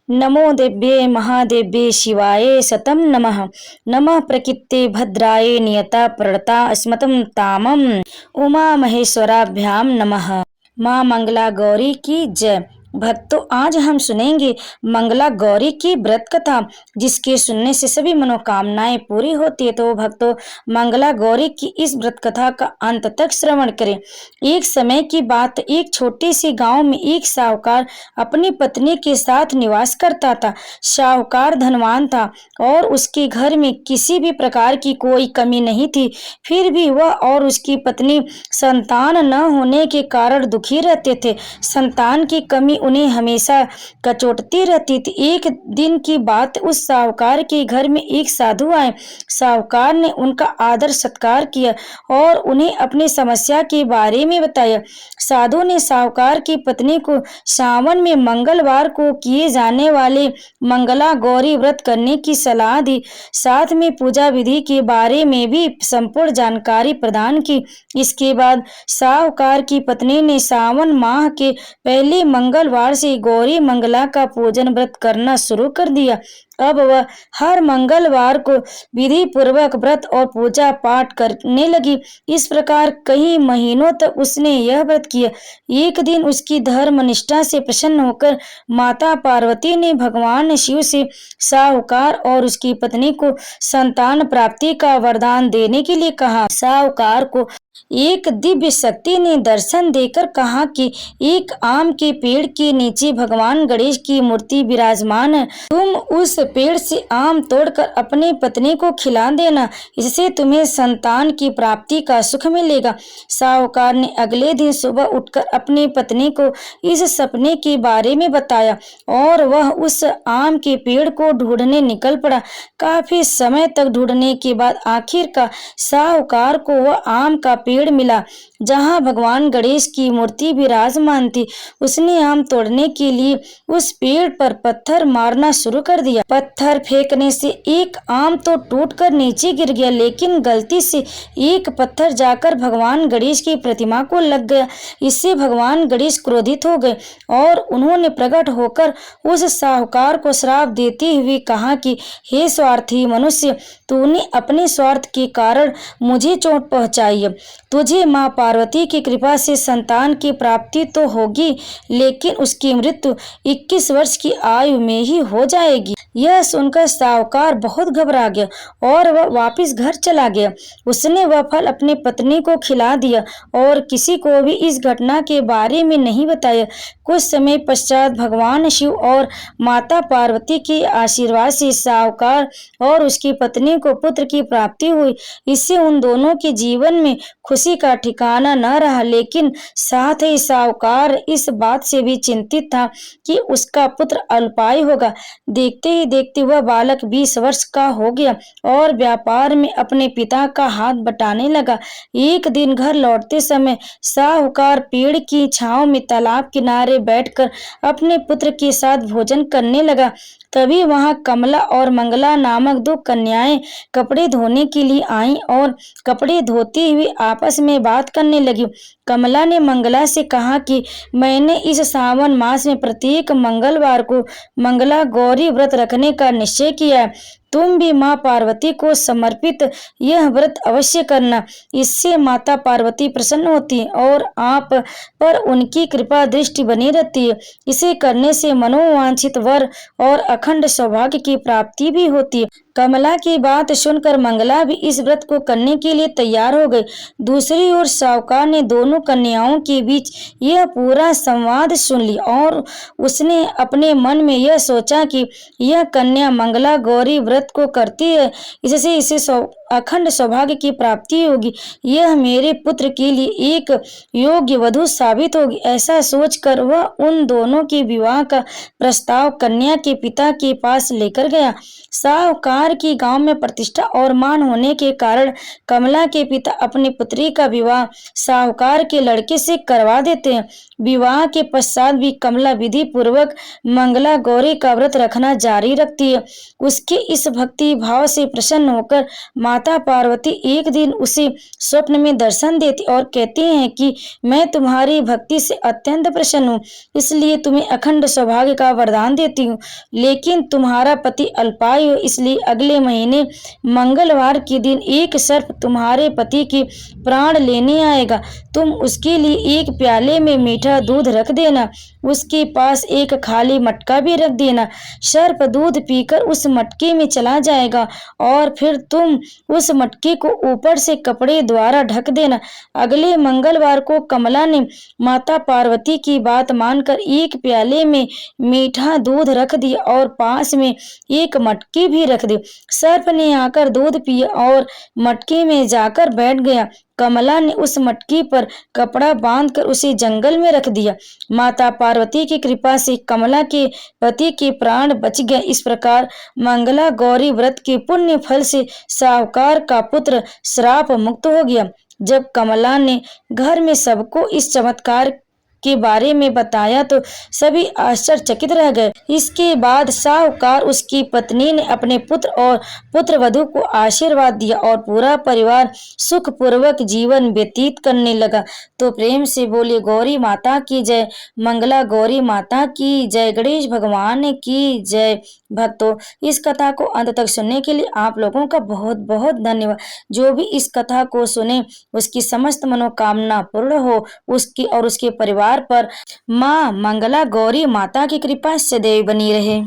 नमो देव्ये महादेव्ये शिवाय शतं नमः। नमः प्रकृते भद्राय नियता प्रणता अस्मतं तामम उमा महेश्वराभ्याम नमः। माँ मंगला गौरी की जय। भक्तों, आज हम सुनेंगे मंगला गौरी की व्रत कथा, जिसके सुनने से सभी मनोकामनाएं पूरी होती है। तो भक्तों, मंगला गौरी की इस व्रत कथा का अंत तक श्रवण करें। एक समय की बात, एक छोटे से गांव में एक साहूकार अपनी पत्नी के साथ निवास करता था। साहूकार धनवान था और उसके घर में किसी भी प्रकार की कोई कमी नहीं थी। फिर भी वह और उसकी पत्नी संतान न होने के कारण दुखी रहते थे। संतान की कमी उन्हें हमेशा कचोटती रहती थी। एक दिन की बात, उस साहूकार के घर में एक साधु आए। साहूकार ने उनका आदर सत्कार किया और उन्हें अपनी समस्या के बारे में बताया। साधु ने साहूकार की पत्नी को सावन में मंगलवार को किए जाने वाले मंगला गौरी व्रत करने की सलाह दी। साथ में पूजा विधि के बारे में भी संपूर्ण जानकारी प्रदान की। इसके बाद साहूकार की पत्नी ने सावन माह के पहले मंगलवार से गौरी मंगला का पूजन व्रत करना शुरू कर दिया। अब वह हर मंगलवार को विधि पूर्वक व्रत और पूजा पाठ करने लगी। इस प्रकार कई महीनों तक उसने यह व्रत किया। एक दिन उसकी धर्म निष्ठा से प्रसन्न होकर माता पार्वती ने भगवान शिव से साहूकार और उसकी पत्नी को संतान प्राप्ति का वरदान देने के लिए कहा। साहूकार को एक दिव्य शक्ति ने दर्शन देकर कहा कि एक आम के पेड़ के नीचे भगवान गणेश की मूर्ति विराजमान है। तुम उस पेड़ से आम तोड़कर अपनी पत्नी को खिला देना, इससे तुम्हें संतान की प्राप्ति का सुख मिलेगा। साहूकार ने अगले दिन सुबह उठकर अपनी पत्नी को इस सपने के बारे में बताया और वह उस आम के पेड़ को ढूंढने निकल पड़ा। काफी समय तक ढूंढने के बाद आखिरकार साहूकार को वह आम का पेड़ मिला जहां भगवान गणेश की मूर्ति विराजमान थी। उसने आम तोड़ने के लिए उस पेड़ पर पत्थर मारना शुरू कर दिया। पत्थर फेंकने से एक आम तो टूटकर नीचे गिर गया, लेकिन गलती से एक पत्थर जाकर भगवान गणेश की प्रतिमा को लग गया। इससे भगवान गणेश क्रोधित हो गए और उन्होंने प्रकट होकर उस साहूकार को श्राप देते हुए कहा कि हे स्वार्थी मनुष्य, तूने अपने स्वार्थ के कारण मुझे चोट पहुंचाई है। तुझे माँ पार्वती की कृपा से संतान की प्राप्ति तो होगी, लेकिन उसकी मृत्यु 21 वर्ष की आयु में ही हो जाएगी। यह सुनकर साहूकार बहुत घबरा गया और वह वापस घर चला गया। उसने वह फल अपनी पत्नी को खिला दिया और किसी को भी इस घटना के बारे में नहीं बताया। कुछ समय पश्चात भगवान शिव और माता पार्वती के आशीर्वाद से साहूकार और उसकी पत्नी को पुत्र की प्राप्ति हुई। इससे उन दोनों के जीवन में खुशी का ठिकाना न रहा, लेकिन साथ ही साहूकार इस बात से भी चिंतित था कि उसका पुत्र अल्पायु होगा। देखते ही देखते वह बालक 20 वर्ष का हो गया और व्यापार में अपने पिता का हाथ बटाने लगा। एक दिन घर लौटते समय साहूकार पेड़ की छांव में तालाब किनारे बैठकर अपने पुत्र के साथ भोजन करने लगा। तभी वहां कमला और मंगला नामक 2 कन्याएं कपड़े धोने के लिए आईं और कपड़े धोते हुए आपस में बात करने लगी। कमला ने मंगला से कहा कि मैंने इस सावन मास में प्रत्येक मंगलवार को मंगला गौरी व्रत रखने का निश्चय किया है। तुम भी माँ पार्वती को समर्पित यह व्रत अवश्य करना। इससे माता पार्वती प्रसन्न होती है और आप पर उनकी कृपा दृष्टि बनी रहती है। इसे करने से मनोवांछित वर और अखंड सौभाग्य की प्राप्ति भी होती है। कमला की बात सुनकर मंगला भी इस व्रत को करने के लिए तैयार हो गई। दूसरी ओर साहूकार ने दोनों कन्याओं के बीच यह पूरा संवाद सुन लिया और उसने अपने मन में यह सोचा कि यह कन्या मंगला गौरी व्रत को करती है, इससे इसे अखंड सौभाग्य की प्राप्ति होगी। यह मेरे पुत्र के लिए एक योग्य वधू साबित होगी। ऐसा सोचकर वह उन दोनों के विवाह का प्रस्ताव कन्या के पिता के पास लेकर गया। साहूकार की गांव में प्रतिष्ठा और मान होने के कारण कमला के पिता अपनी पुत्री का विवाह साहूकार के लड़के से करवा देते हैं। विवाह के पश्चात भी कमला विधि पूर्वक मंगला गौरी का व्रत रखना जारी रखती है। उसके इस भक्ति भाव से प्रसन्न होकर माता पार्वती एक दिन उसे स्वप्न में दर्शन देती और कहती हैं कि मैं तुम्हारी भक्ति से अत्यंत प्रसन्न हूँ, इसलिए तुम्हें अखंड सौभाग्य का वरदान देती हूँ। लेकिन तुम्हारा पति अल्पायु, इसलिए अगले महीने मंगलवार के दिन एक सर्प तुम्हारे पति के प्राण लेने आएगा। तुम उसके लिए एक प्याले में मीठा दूध रख देना, उसके पास एक खाली मटका भी रख देना। सर्प दूध पीकर उस मटके में चला जाएगा और फिर तुम उस मटके को ऊपर से कपड़े द्वारा ढक देना। अगले मंगलवार को कमला ने माता पार्वती की बात मानकर एक प्याले में मीठा दूध रख दिया और पास में एक मटकी भी रख दी। सर्प ने आकर दूध पिया और मटके में जाकर बैठ गया। कमला ने उस मटकी पर कपड़ा बांधकर उसे जंगल में रख दिया। माता पार्वती की कृपा से कमला के पति के प्राण बच गए। इस प्रकार मंगला गौरी व्रत के पुण्य फल से साहूकार का पुत्र श्राप मुक्त हो गया। जब कमला ने घर में सबको इस चमत्कार के बारे में बताया तो सभी आश्चर्यचकित रह गए। इसके बाद साहूकार उसकी पत्नी ने अपने पुत्र और पुत्रवधू को आशीर्वाद दिया और पूरा परिवार सुखपूर्वक जीवन व्यतीत करने लगा। तो प्रेम से बोले गौरी माता की जय, मंगला गौरी माता की जय, गणेश भगवान की जय। भक्तों, इस कथा को अंत तक सुनने के लिए आप लोगों का बहुत बहुत धन्यवाद। जो भी इस कथा को सुने उसकी समस्त मनोकामना पूर्ण हो, उसकी और उसके परिवार पर माँ मंगला गौरी माता की कृपा सदैव बनी रहे।